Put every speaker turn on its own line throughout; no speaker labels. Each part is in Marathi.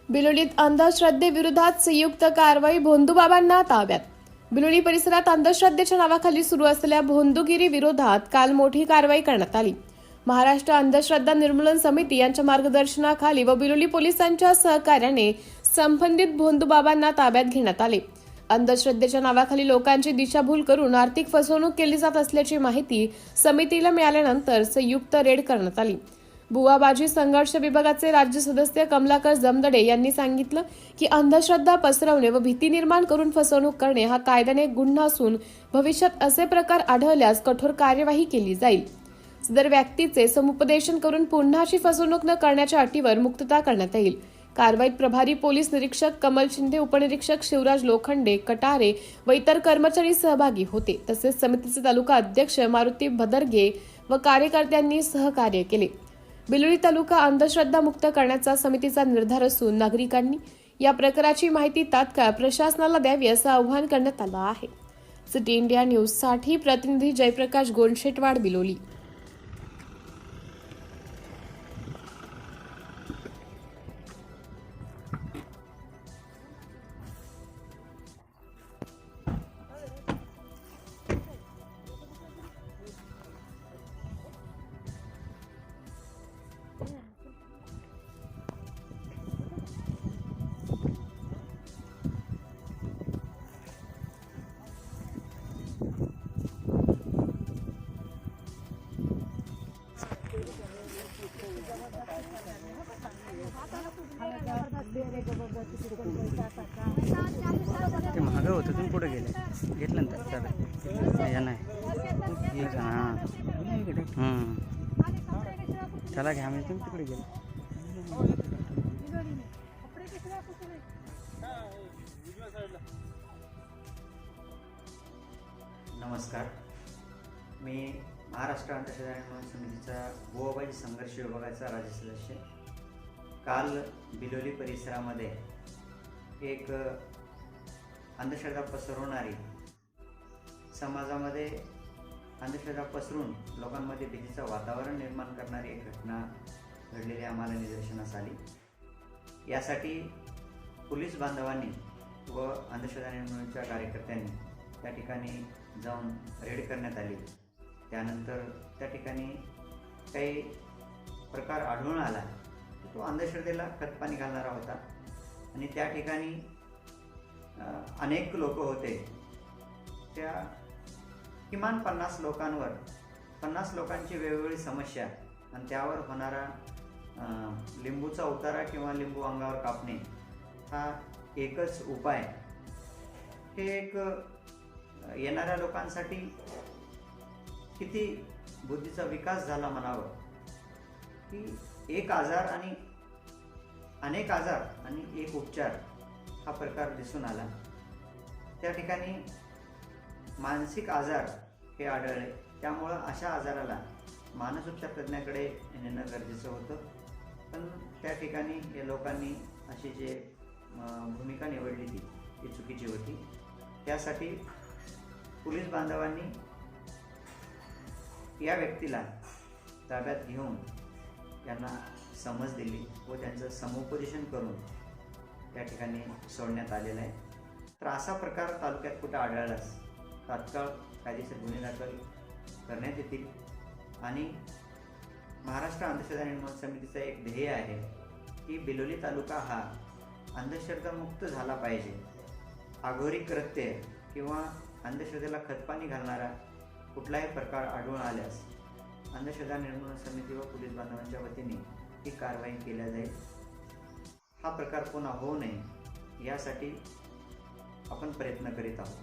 बिलोलीत अंधश्रद्धेविरोधात संयुक्त कारवाई, भोंदूबाबांना ताब्यात. बिलोली परिसरात अंधश्रद्धेच्या नावाखाली सुरू असलेल्या भोंदूगिरी विरोधात काल मोठी कारवाई करण्यात आली. महाराष्ट्र अंधश्रद्धा निर्मूलन समिती यांच्या मार्गदर्शनाखाली व बिलोली पोलिसांच्या सहकार्याने संबंधित भोंदूबाबांना ताब्यात घेण्यात आले. अंधश्रद्धेच्या नावाखाली लोकांची दिशाभूल करून आर्थिक फसवणूक केली जात असल्याची माहिती समितीला मिळाल्यानंतर संयुक्त रेड करण्यात आली. बुवाबाजी संघर्ष विभागाचे राज्य सदस्य कमलाकर जमदडे यांनी सांगितलं की अंधश्रद्धा पसरवणे व भीती निर्माण करून फसवणूक करणे हा कायद्याने गुन्हा असून भविष्यात असे प्रकार आढळल्यास कठोर कार्यवाही केली जाईल. सदर व्यक्तीचे समुपदेशन करून पुन्हा अशी फसवणूक न करण्याच्या अटीवर मुक्तता करण्यात येईल. कारवाईत प्रभारी पोलीस निरीक्षक कमल शिंदे, उपनिरीक्षक शिवराज लोखंडे, कटारे व इतर कर्मचारी सहभागी होते. तसेच समितीचे तालुका अध्यक्ष मारुती भदरगे व कार्यकर्त्यांनी सहकार्य केले. बिलोली तालुका अंधश्रद्धा मुक्त करण्याचा समितीचा निर्धार असून नागरिकांनी या प्रकाराची माहिती तात्काळ प्रशासनाला द्यावी असं आवाहन करण्यात आलं आहे. सिटी इंडिया न्यूजसाठी प्रतिनिधी जयप्रकाश गोंडशेटवाड, बिलोली.
ते महाग होतं तुम्ही कुठे गेले घेतलं ना तर या नाही चला घ्या म्हणजे तुम्ही तिकडे गेले.
नमस्कार, मी महाराष्ट्र अंधश्रद्धा निर्मूलन समितीचा बुवाबाजी संघर्ष विभागाचा राज्य सदस्य. काल बिलोली परिसरामध्ये एक अंधश्रद्धा पसरवणारी, समाजामध्ये अंधश्रद्धा पसरून लोकांमध्ये भीतीचं वातावरण निर्माण करणारी एक घटना घडलेली आम्हाला निदर्शनास आली. यासाठी पोलीस बांधवांनी व अंधश्रद्धा निर्मूलनाच्या कार्यकर्त्यांनी त्या ठिकाणी जाऊन रेड करण्यात आली. त्यानंतर त्या ठिकाणी काही प्रकार आढळून आला की तो अंधश्रद्धेला खतपाणी घालणारा होता आणि त्या ठिकाणी अनेक लोक होते. त्या किमान 50 लोकांवर 50 लोकांची वेगवेगळी समस्या आणि त्यावर होणारा लिंबूचा उतारा किंवा लिंबू अंगावर कापणे हा एकच उपाय. हे एक येणाऱ्या लोकांसाठी किती बुद्धीचा विकास झाला म्हणावं की एक आजार आणि अनेक आजार आणि एक उपचार हा प्रकार दिसून आला. त्या ठिकाणी मानसिक आजार हे आढळले. त्यामुळं अशा आजाराला मानसोपचार तज्ज्ञाकडे नेणं गरजेचं होतं. पण त्या ठिकाणी या लोकांनी अशी जे भूमिका निवडली ती चुकीची होती. त्यासाठी पोलीस बांधवांनी या व्यक्तीला ताब्यात घेऊन त्यांना समज दिली व त्यांचं समुपदेशन करून त्या ठिकाणी सोडण्यात आलेलं आहे. तर असा प्रकार तालुक्यात कुठं आढळल्यास तात्काळ कायदेशीर गुन्हे दाखल करण्यात येतील. आणि महाराष्ट्र अंधश्रद्धा निर्मूलन समितीचं एक ध्येय आहे की बिलोली तालुका हा अंधश्रद्धामुक्त झाला पाहिजे. अघोरी कृत्य किंवा अंधश्रद्धेला खतपाणी घालणारा कुठलाही प्रकार आढळून आल्यास अंधश्रद्धा निर्मूलन समिती व पोलीस बांधवांच्या वतीने ही कारवाई केल्या जाईल. हा प्रकार पुन्हा होऊ नये यासाठी आपण प्रयत्न करीत आहोत.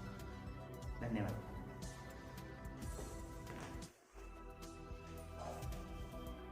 धन्यवाद.